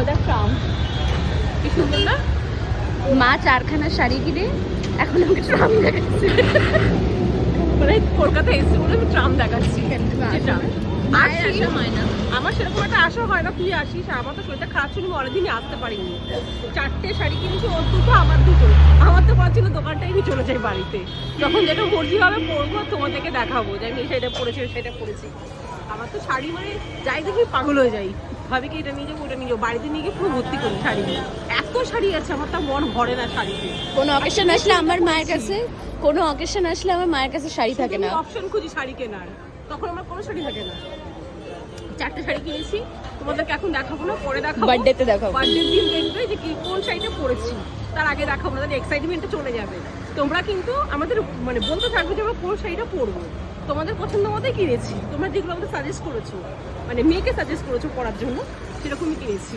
দেখ ট্রাম কি সুন্দর না। মা 4খানা শাড়ি কিনে এখন আমাকে ট্রাম দেখাচ্ছে। মানে কলকাতায় এসে বলে আমি ট্রাম দেখাচ্ছি। মায়ের আশা হয় না, আমার সেরকম একটা আশা হয় না তুই আসিস। আমার তো শরীরটা খারাপ ছিল, আমি অনেকদিনই আসতে পারিনি। 4টে শাড়ি কিনেছি, ওর দুটো আমার দুটো। আমার তো বলছিল দোকানটাই আমি চলে যাই বাড়িতে, যখন যেটা মর্জি হবে পরবো, তোমাদেরকে দেখাবো যে আমি সেটা পরেছি সেটা পরেছি। আমার তো শাড়ি মানে যাই দেখি পাগল হয়ে যাই, ভাবি কি এটা নিয়ে যাবো ওটা নিয়ে যাবো, বাড়িতে নিয়ে গিয়ে পুরো ভর্তি করি শাড়ি নিয়ে। এত শাড়ি আছে আমার, তো মন ভরে না শাড়িতে। কোনো অকেশন আসলে আমার মায়ের কাছে, কোনো অকেশন আসলে আমার মায়ের কাছে শাড়ি থাকে না, অপশন খুঁজি শাড়ি কেনার, তখন আমার কোনো শাড়ি থাকে না। 4টে শাড়ি কিনেছি, তোমাদেরকে এখন দেখাবো না, পরে দেখাবো, বার্থডেতে দেখাবো। বার্থডের দিন দেখবে যে কি কোন শাড়িটা পরেছি, তার আগে দেখাবো না, তাদের এক্সাইটমেন্টটা চলে যাবে। তোমরা কিন্তু আমাদের মানে বলতে থাকবে যে আমরা কোন শাড়িটা পরবো। তোমাদের পছন্দ মতোই কিনেছি, তোমরা যেগুলো আমাদের সাজেস্ট করেছো, মানে মেয়েকে সাজেস্ট করেছো পরার জন্য, সেরকমই কিনেছি।